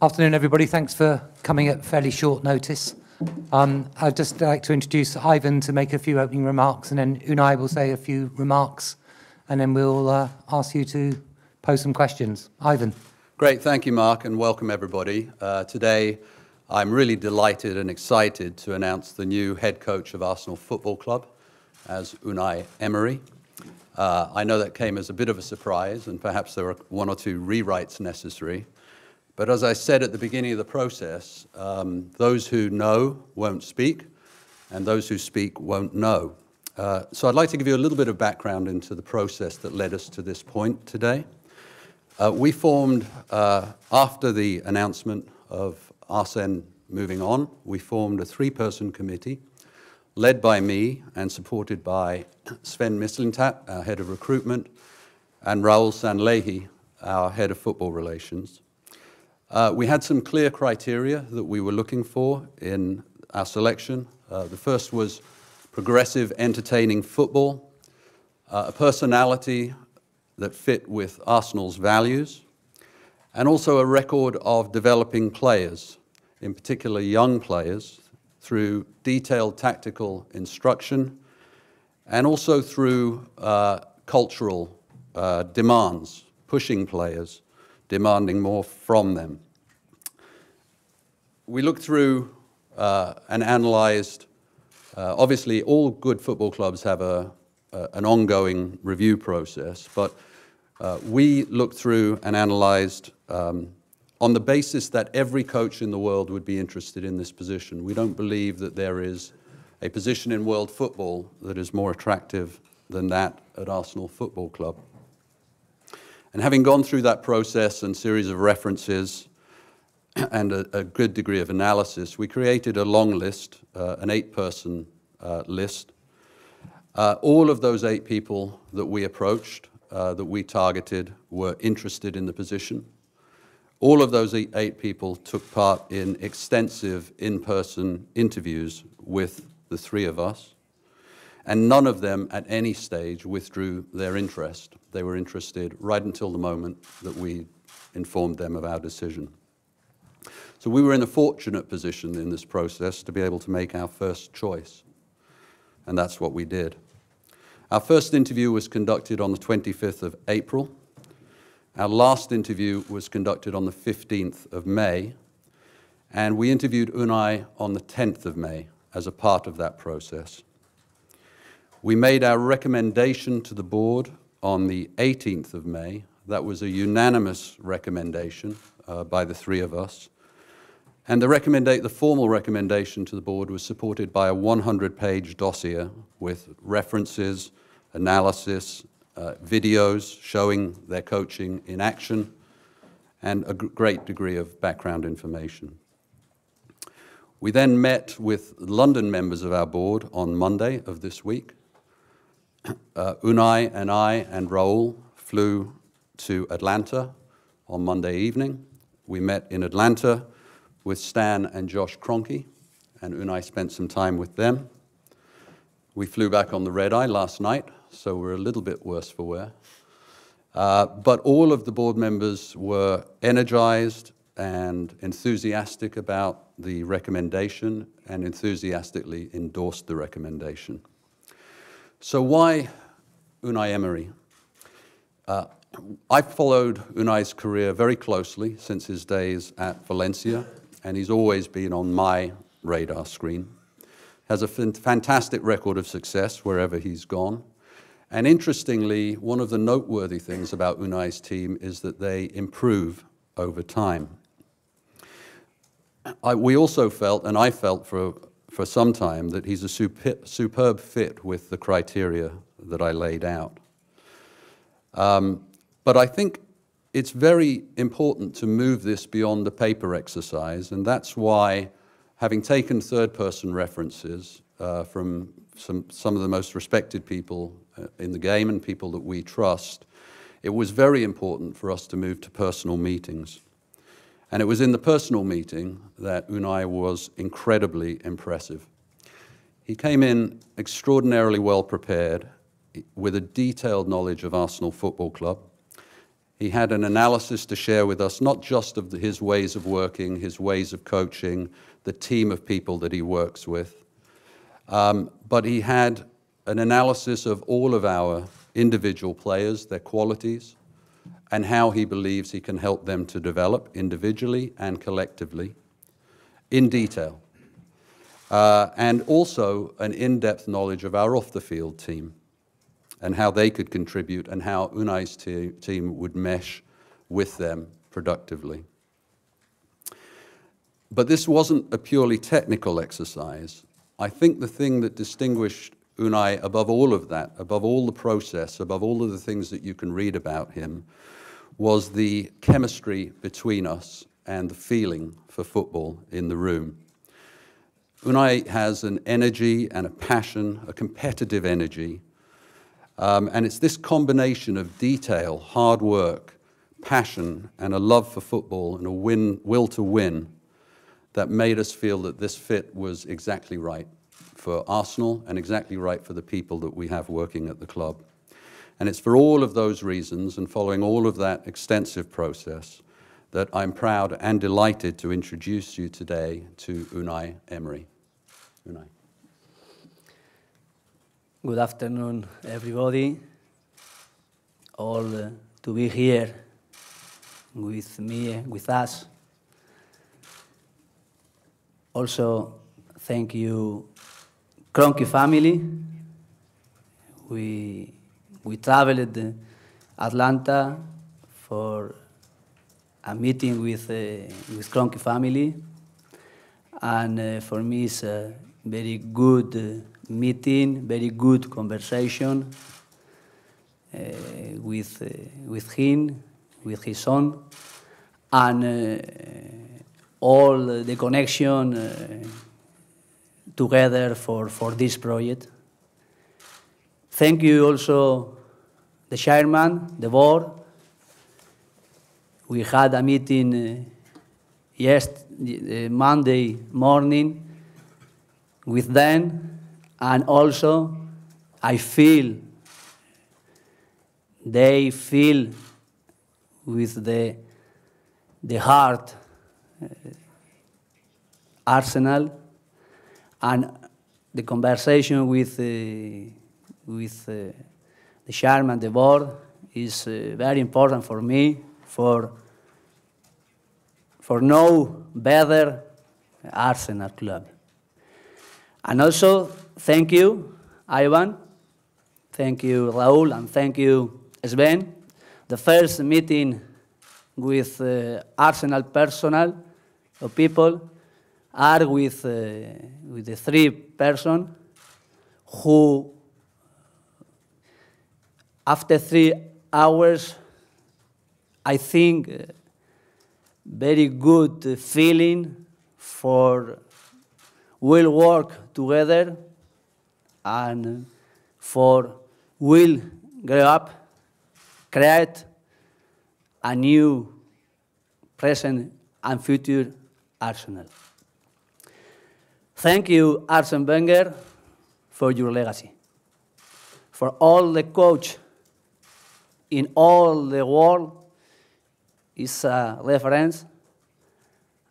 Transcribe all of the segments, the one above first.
Afternoon, everybody. Thanks for coming at fairly short notice. I'd just like to introduce Ivan to make a few opening remarks, and then Unai will say a few remarks, and then we'll ask you to pose some questions. Ivan. Great. Thank you, Mark, and welcome, everybody. Today, I'm really delighted and excited to announce the new head coach of Arsenal Football Club as Unai Emery. I know that came as a bit of a surprise, and perhaps there were one or two rewrites necessary. But as I said at the beginning of the process, those who know won't speak, and those who speak won't know. So I'd like to give you a little bit of background into the process that led us to this point today. We formed, after the announcement of Arsene moving on, we formed a three-person committee led by me and supported by Sven Mislintat, our head of recruitment, and Raul Sanlehi, our head of football relations. We had some clear criteria that we were looking for in our selection. The first was progressive, entertaining football, a personality that fit with Arsenal's values, and also a record of developing players, in particular young players, through detailed tactical instruction, and also through cultural demands, pushing players, demanding more from them. We looked through and analysed, obviously all good football clubs have an ongoing review process, but we looked through and analysed on the basis that every coach in the world would be interested in this position. We don't believe that there is a position in world football that is more attractive than that at Arsenal Football Club. And having gone through that process and series of references and a good degree of analysis, we created a long list, an 8-person list. All of those 8 people that we approached, that we targeted, were interested in the position. All of those 8 people took part in extensive in-person interviews with the 3 of us, and none of them at any stage withdrew their interest. They were interested right until the moment that we informed them of our decision. So we were in a fortunate position in this process to be able to make our first choice, and that's what we did. Our first interview was conducted on the 25th of April. Our last interview was conducted on the 15th of May, and we interviewed Unai on the 10th of May as a part of that process. We made our recommendation to the board on the 18th of May. That was a unanimous recommendation by the 3 of us. And the formal recommendation to the board was supported by a 100-page dossier with references, analysis, videos showing their coaching in action, and a great degree of background information. We then met with London members of our board on Monday of this week. Unai and I and Raul flew to Atlanta on Monday evening. We met in Atlanta with Stan and Josh Kroenke, and Unai spent some time with them. We flew back on the red-eye last night, so we're a little bit worse for wear. But all of the board members were energized and enthusiastic about the recommendation and enthusiastically endorsed the recommendation. So why Unai Emery? I've followed Unai's career very closely since his days at Valencia, and he's always been on my radar screen. Has a fantastic record of success wherever he's gone. And interestingly, one of the noteworthy things about Unai's team is that they improve over time. We also felt, and I felt for some time, that he's a superb fit with the criteria that I laid out. But I think it's very important to move this beyond the paper exercise, and that's why, having taken third-person references from some of the most respected people in the game and people that we trust, it was very important for us to move to personal meetings. And it was in the personal meeting that Unai was incredibly impressive. He came in extraordinarily well prepared with a detailed knowledge of Arsenal Football Club. He had an analysis to share with us, not just of his ways of working, his ways of coaching, the team of people that he works with, but he had an analysis of all of our individual players, their qualities, and how he believes he can help them to develop individually and collectively in detail. And also an in-depth knowledge of our off-the-field team and how they could contribute and how Unai's team would mesh with them productively. But this wasn't a purely technical exercise. I think the thing that distinguished Unai above all of that, above all the process, above all of the things that you can read about him, was the chemistry between us and the feeling for football in the room. Unai has an energy and a passion, a competitive energy, and it's this combination of detail, hard work, passion, and a love for football and a will to win that made us feel that this fit was exactly right for Arsenal and exactly right for the people that we have working at the club. And it's for all of those reasons and following all of that extensive process that I'm proud and delighted to introduce you today to Unai Emery. Unai. Good afternoon, everybody. All to be here with me, with us. Also, thank you, Kroenke family. We traveled to Atlanta for a meeting with Kroenke family, and for me it's a very good meeting, very good conversation with him, with his son, and all the connection together for this project. Thank you also the chairman, the board. We had a meeting Monday morning with them, and also I feel they feel with the heart Arsenal, and the conversation with the chairman, the board, is very important for me for know better Arsenal club. And also, thank you, Ivan, thank you, Raúl, and thank you, Sven. The first meeting with Arsenal personnel or people are with the three persons who, after 3 hours, I think, very good feeling for will work together and for will grow up, create a new present and future Arsenal. Thank you, Arsene Wenger, for your legacy, for all the coach in all the world is a reference,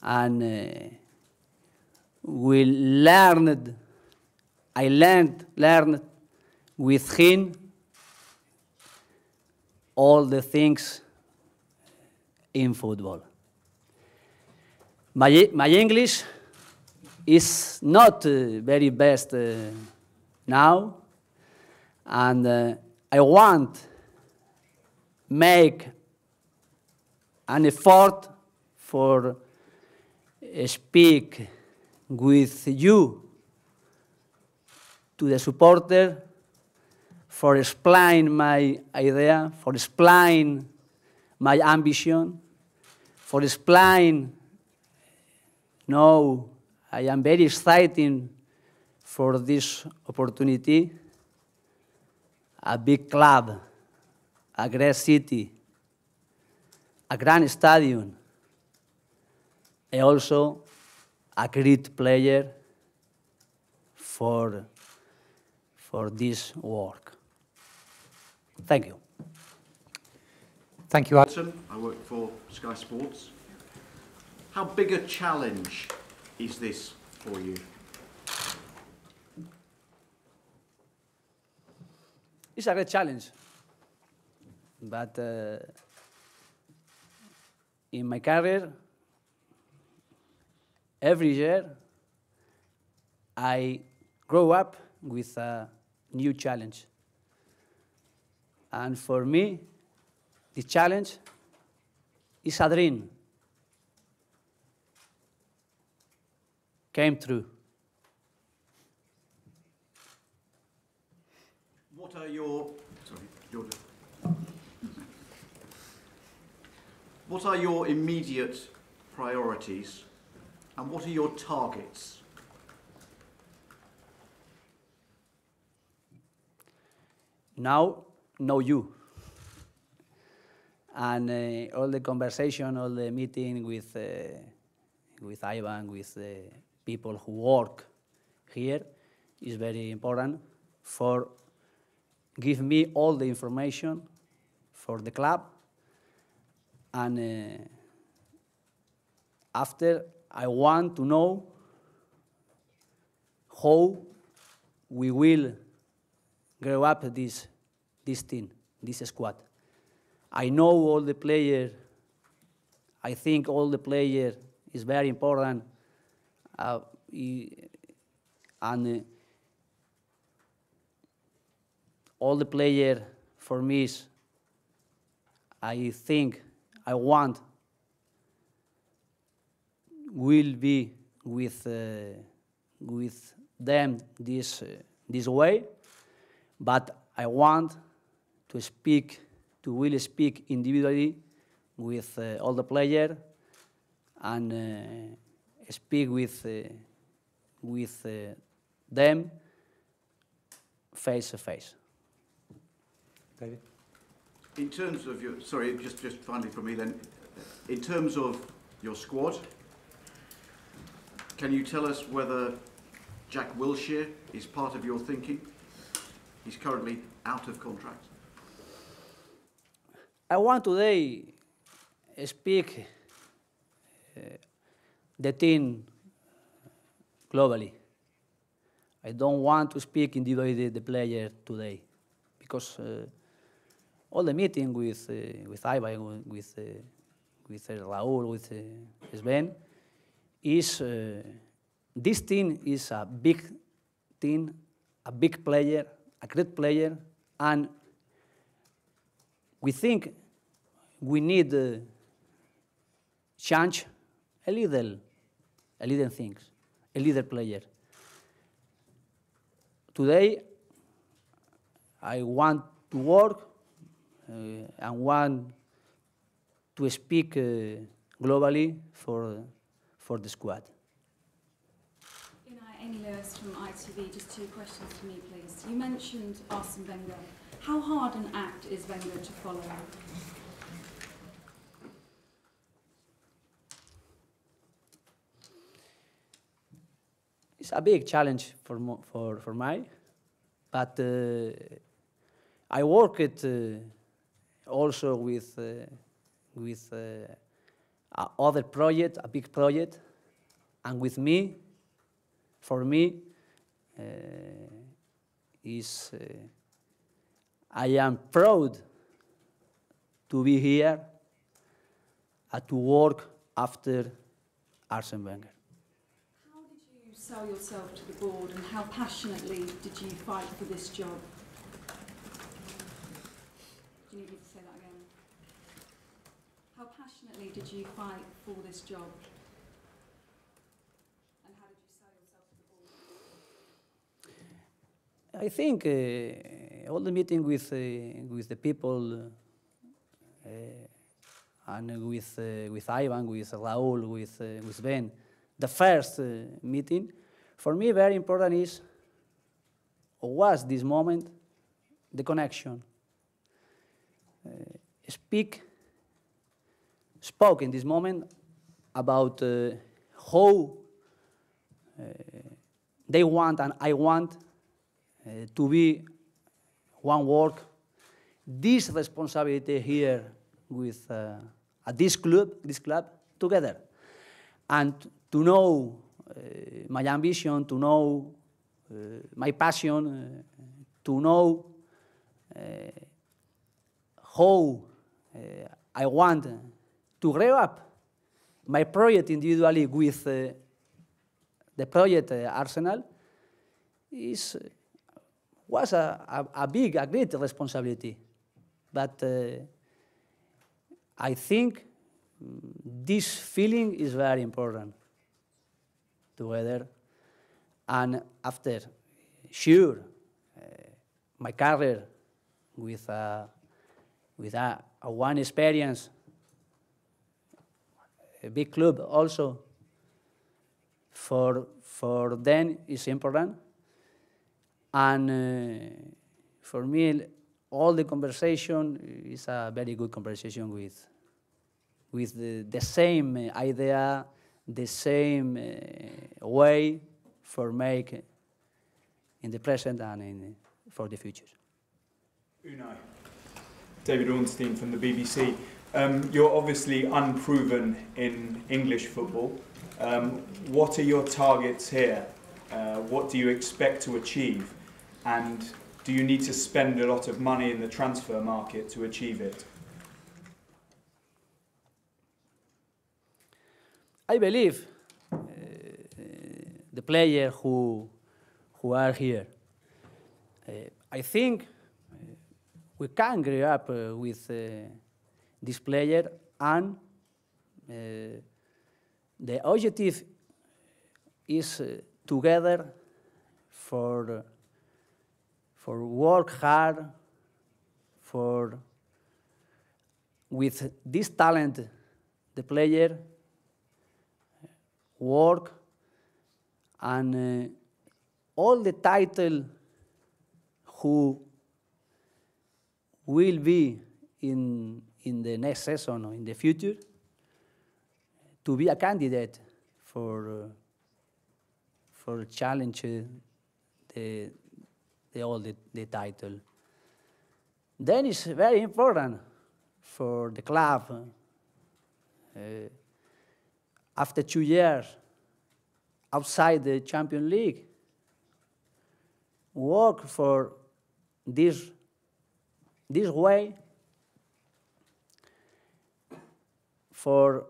and I learned with him all the things in football. My English is not very best now, and I want make an effort for speak with you to the supporter, for explain my idea, for explain my ambition, for explain, no, I am very excited for this opportunity, a big club, a great city, a grand stadium, and also a great player for this work. Thank you. Thank you. I work for Sky Sports. How big a challenge is this for you? It's a great challenge, but in my career, every year, I grow up with a new challenge. And for me, the challenge is a dream. Came true. What are your, sorry, Jordan. What are your immediate priorities and what are your targets? Now, know you. And all the conversation, all the meeting with Ivan, with the people who work here is very important for give me all the information for the club. And after, I want to know how we will grow up this team, this squad. I know all the players. I think all the players is very important. And all the players for me is, I think, I want will be with them this way, but I want to speak, to really speak individually with all the players and speak with them face to face. David? In terms of your, sorry, just finally from me then, in terms of your squad, can you tell us whether Jack Wilshere is part of your thinking? He's currently out of contract. I want today speak the team globally. I don't want to speak individually the player today because all the meeting with Ivan, with Raúl, with Sven, is this team is a big team, a big player, a great player, and we think we need change a little things, a little player. Today, I want to work and want to speak globally for the squad. Unai Emery from ITV, just two questions for me, please. You mentioned Arsene Wenger. How hard an act is Wenger to follow? It's a big challenge for me, but I worked also with other project, a big project, and with me, for me, I am proud to be here and to work after Arsene Wenger. How did you sell yourself to the board and how passionately did you fight for this job? Do you need me to say that again? How passionately did you fight for this job? And how did you sell yourself to the board? I think all the meeting with the people and with Ivan, with Raúl, with Ben, the first meeting, for me very important is, or was this moment, the connection. Spoke in this moment about how they want and I want to be one work. This responsibility here with at this club together, and to know my ambition, to know my passion, to know how I want to grow up my project individually with the project Arsenal was a great responsibility. But I think this feeling is very important together. And after, sure, my career with a one experience, a big club also, for them is important. And for me, all the conversation is a very good conversation with the same idea, the same way for make in the present and for the future. Unai, David Ornstein from the BBC. You're obviously unproven in English football. What are your targets here? What do you expect to achieve? And do you need to spend a lot of money in the transfer market to achieve it? I believe the players who are here. I think we can grow up with this player, and the objective is together for work hard, for with this talent, the player work, and all the title who will be in the next season or in the future to be a candidate for challenge the title. Then it's very important for the club. After 2 years outside the Champions League, work for this way, for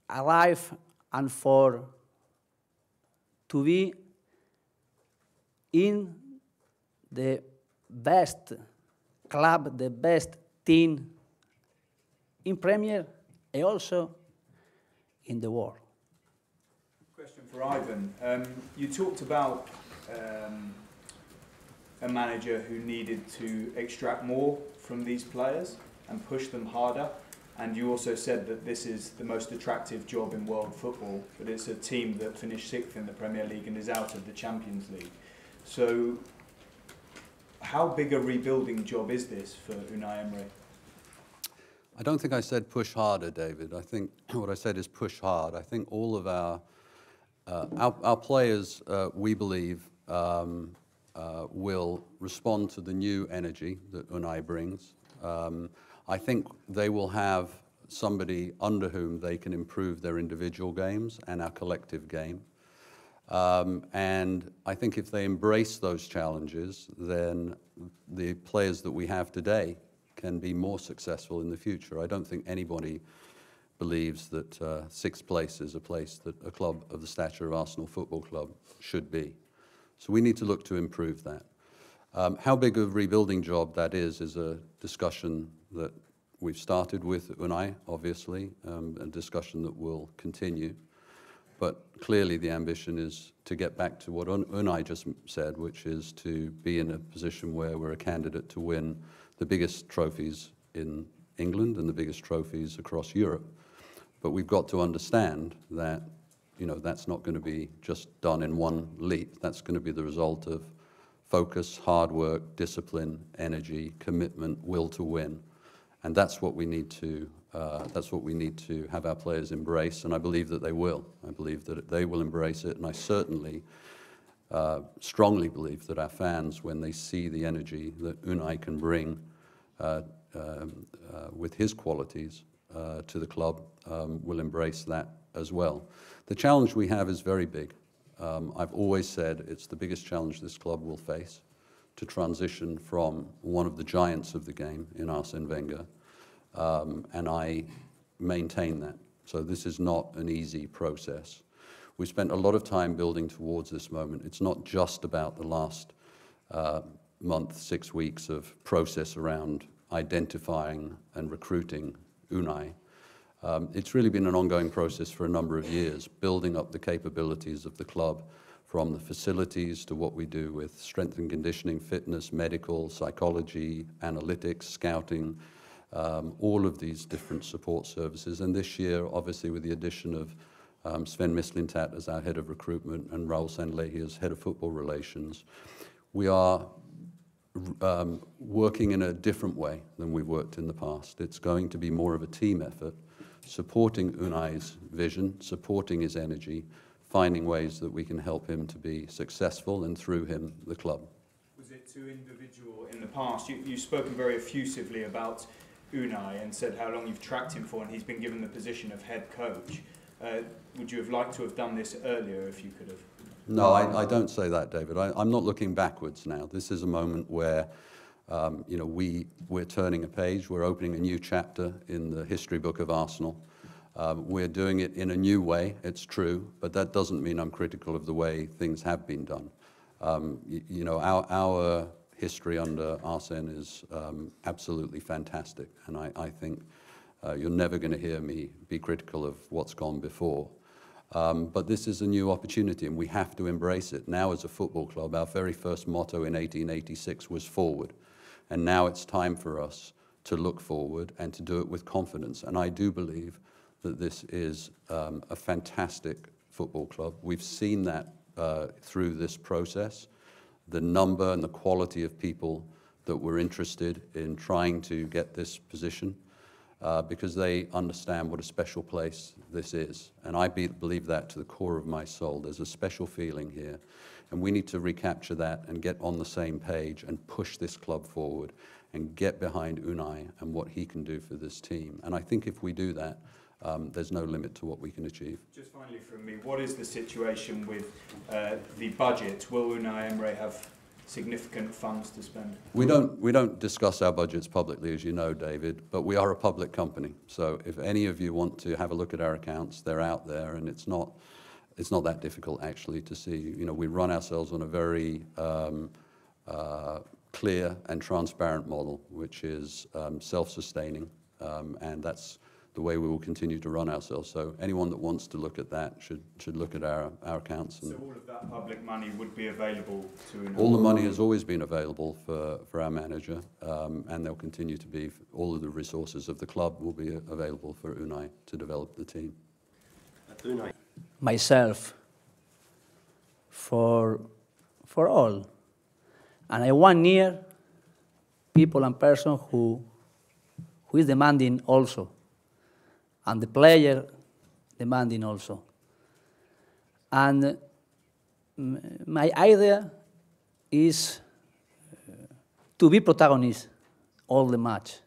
arrive and for to be in the best club, the best team in Premier and also in the world. Question for Ivan. You talked about a manager who needed to extract more from these players and push them harder. And you also said that this is the most attractive job in world football, but it's a team that finished 6th in the Premier League and is out of the Champions League. So how big a rebuilding job is this for Unai Emery? I don't think I said push harder, David. I think what I said is push hard. I think all of our players, we believe, will respond to the new energy that Unai brings. I think they will have somebody under whom they can improve their individual games and our collective game. And I think if they embrace those challenges, then the players that we have today can be more successful in the future. I don't think anybody believes that 6th place is a place that a club of the stature of Arsenal Football Club should be. So we need to look to improve that. How big a rebuilding job that is a discussion that we've started with Unai, obviously, a discussion that will continue. But clearly the ambition is to get back to what Unai just said, which is to be in a position where we're a candidate to win the biggest trophies in England and the biggest trophies across Europe. But we've got to understand that, you know, that's not going to be just done in one leap. That's going to be the result of focus, hard work, discipline, energy, commitment, will to win. And that's what we need to have our players embrace, and I believe that they will. I believe that they will embrace it, and I certainly strongly believe that our fans, when they see the energy that Unai can bring with his qualities to the club will embrace that as well. The challenge we have is very big. I've always said it's the biggest challenge this club will face, to transition from one of the giants of the game in Arsene Wenger, and I maintain that. So this is not an easy process. We spent a lot of time building towards this moment. It's not just about the last month, 6 weeks of process around identifying and recruiting Unai. It's really been an ongoing process for a number of years, building up the capabilities of the club, from the facilities to what we do with strength and conditioning, fitness, medical, psychology, analytics, scouting, all of these different support services. And this year, obviously, with the addition of Sven Mislintat as our head of recruitment and Raul Sanlehi as head of football relations, we are working in a different way than we've worked in the past. It's going to be more of a team effort, supporting Unai's vision, supporting his energy, finding ways that we can help him to be successful, and through him, the club. Was it too individual in the past? You've spoken very effusively about Unai and said how long you've tracked him for, and he's been given the position of head coach. Would you have liked to have done this earlier if you could have? No, I don't say that, David. I'm not looking backwards now. This is a moment where we're turning a page. We're opening a new chapter in the history book of Arsenal. We're doing it in a new way, it's true, but that doesn't mean I'm critical of the way things have been done. Our history under Arsene is absolutely fantastic, and I think you're never going to hear me be critical of what's gone before. But this is a new opportunity, and we have to embrace it. Now, as a football club, our very first motto in 1886 was forward, and now it's time for us to look forward and to do it with confidence. And I do believe that this is a fantastic football club. We've seen that through this process, the number and the quality of people that were interested in trying to get this position, because they understand what a special place this is. And I believe that to the core of my soul. There's a special feeling here, and we need to recapture that and get on the same page and push this club forward and get behind Unai and what he can do for this team. And I think if we do that, there's no limit to what we can achieve. Just finally from me, what is the situation with the budget? Will Unai Emery have significant funds to spend? We don't discuss our budgets publicly, as you know, David, but we are a public company. So if any of you want to have a look at our accounts, they're out there, and it's not that difficult actually to see. We run ourselves on a very clear and transparent model, which is self-sustaining, and that's the way we will continue to run ourselves. So anyone that wants to look at that should look at our accounts. So all of that public money would be available to Unai? All the money has always been available for our manager, and they'll continue to be. All of the resources of the club will be available for Unai to develop the team. Unai. Myself, for all. And I want near people and person who is demanding also, and the player demanding also. And my idea is to be protagonist all the match.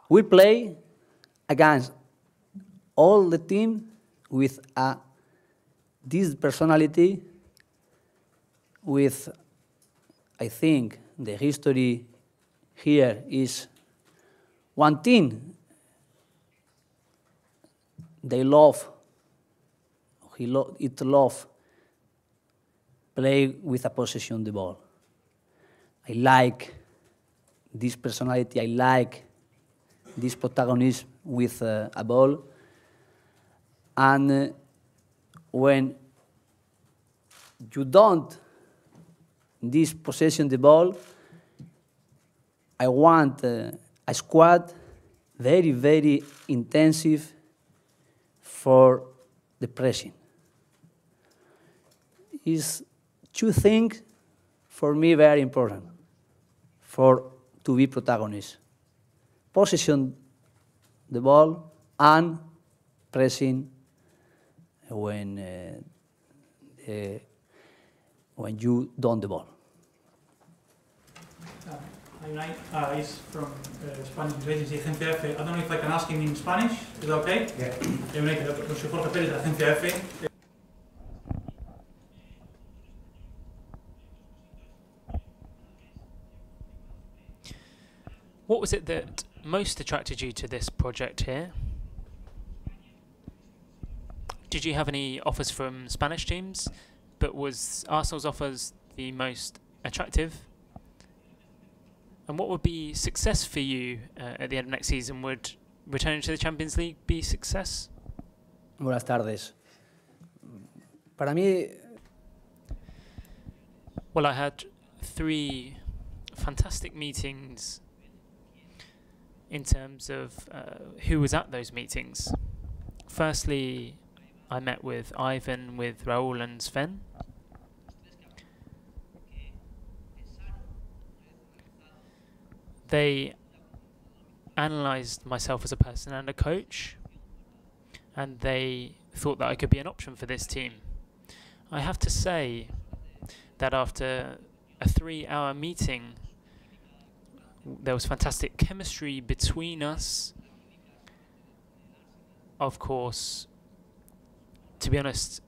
We play against all the team with this personality, with, I think, the history here is one thing they love, it love play with a possession of the ball. I like this personality, I like this protagonism with a ball. And when you don't this possession of the ball, I want a squad very, very intensive for the pressing. Is two things for me very important to be protagonist. Possession the ball and pressing when you don't the ball. Unai, he's from Spanish news agency, Agencia F. I don't know if I can ask him in Spanish. Is that okay? Yeah. Unai, soy Jorge Pérez de la Agencia F. What was it that most attracted you to this project here? Did you have any offers from Spanish teams, but was Arsenal's offers the most attractive? And what would be success for you at the end of next season? Would returning to the Champions League be success? Buenas tardes. Para mí, Well, I had 3 fantastic meetings in terms of who was at those meetings. Firstly, I met with Ivan, with Raul and Sven. They analysed myself as a person and a coach, and they thought that I could be an option for this team. I have to say that after a 3-hour meeting, there was fantastic chemistry between us. Of course, to be honest,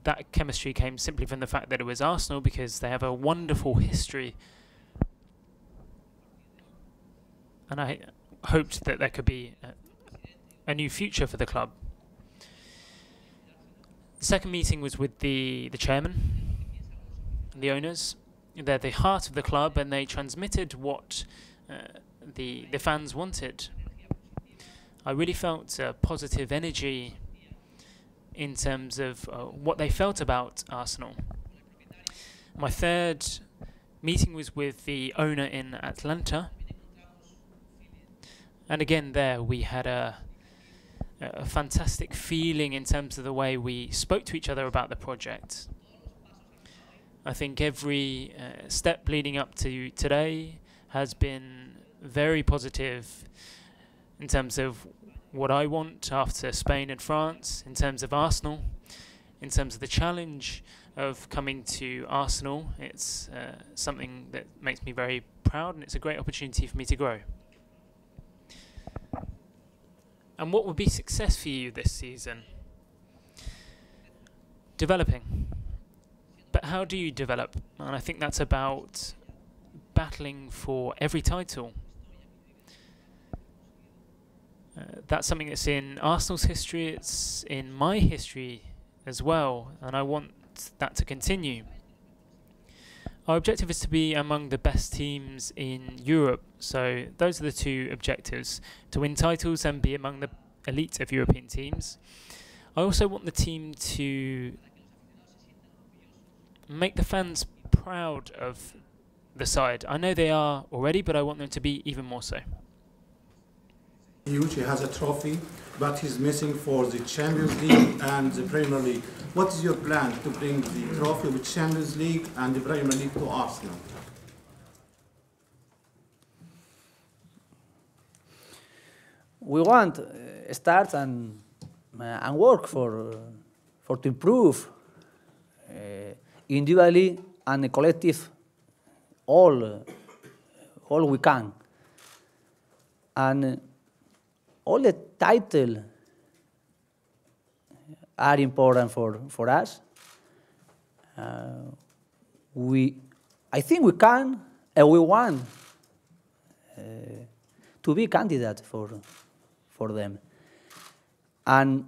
that chemistry came simply from the fact that it was Arsenal, because they have a wonderful history. And I hoped that there could be a new future for the club. The second meeting was with the chairman, the owners. They're the heart of the club, and they transmitted what the fans wanted. I really felt a positive energy in terms of what they felt about Arsenal. My third meeting was with the owner in Atlanta. And again, there we had a fantastic feeling in terms of the way we spoke to each other about the project. I think every step leading up to today has been very positive in terms of what I want after Spain and France, in terms of Arsenal, in terms of the challenge of coming to Arsenal. It's something that makes me very proud, and it's a great opportunity for me to grow. And what would be success for you this season? Developing. But how do you develop? And I think that's about battling for every title. That's something that's in Arsenal's history, it's in my history as well, and I want that to continue. Our objective is to be among the best teams in Europe, so those are the 2 objectives: to win titles and be among the elite of European teams. I also want the team to make the fans proud of the side. I know they are already, but I want them to be even more so. Huge, he has a trophy, but he's missing for the Champions League and the Premier League. What is your plan to bring the trophy with Champions League and the Premier League to Arsenal? we want start and work for to improve individually and collective all we can, and all the titles are important for us. I think we can and we want to be candidate for them. And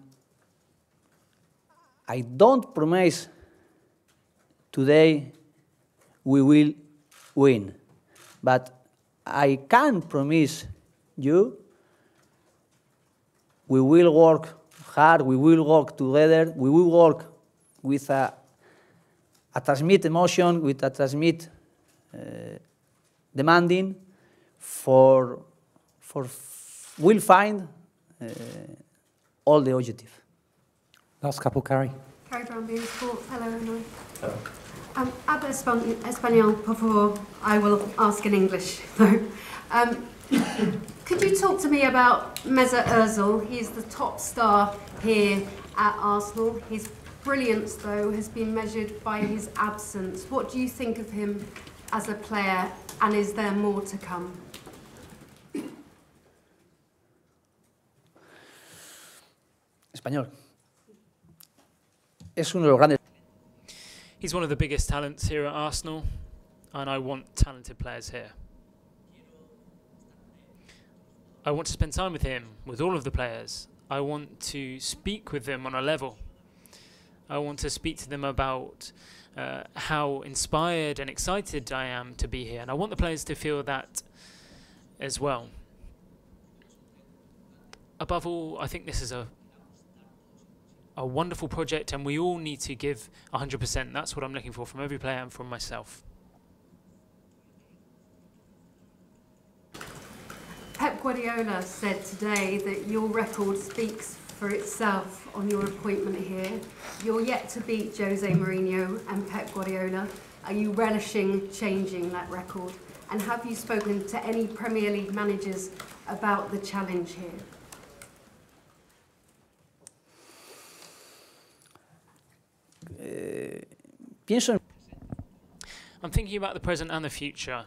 I don't promise today we will win, but I can promise you we will work hard, we will work together, we will work with a transmit emotion, with a transmit demanding we'll find all the objective. Last couple, Carrie. Carrie Brown, being Sport. Hello, Unai. Hello. Habla español, por favor. I will ask in English, though. Could you talk to me about Mesut Ozil? He's the top star here at Arsenal. His brilliance, though, has been measured by his absence. What do you think of him as a player, And is there more to come? Español. Es uno de los grandes. He's one of the biggest talents here at Arsenal, and I want talented players here. I want to spend time with him, with all of the players. I want to speak with them on a level. I want to speak to them about how inspired and excited I am to be here, and I want the players to feel that as well. Above all, I think this is a wonderful project, and we all need to give 100%. That's what I'm looking for from every player and from myself. Pep Guardiola said today that your record speaks for itself on your appointment here. You're yet to beat Jose Mourinho and Pep Guardiola. Are you relishing changing that record? And have you spoken to any Premier League managers about the challenge here? I'm thinking about the present and the future.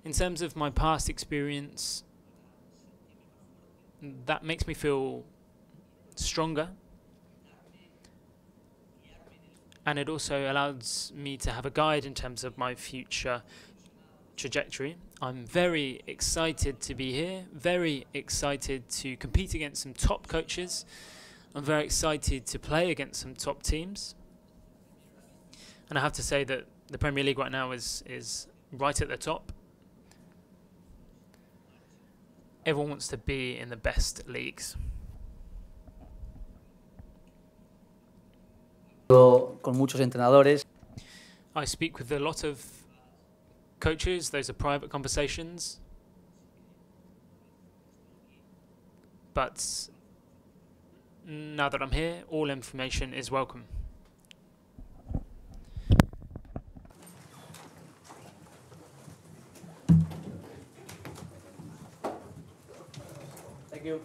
In terms of my past experience, that makes me feel stronger, and it also allows me to have a guide in terms of my future trajectory. I'm very excited to be here, very excited to compete against some top coaches. I'm very excited to play against some top teams. And I have to say that the Premier League right now is right at the top. Everyone wants to be in the best leagues. Con muchos entrenadores. I speak with a lot of coaches. Those are private conversations. But now that I'm here, all information is welcome. Thank you.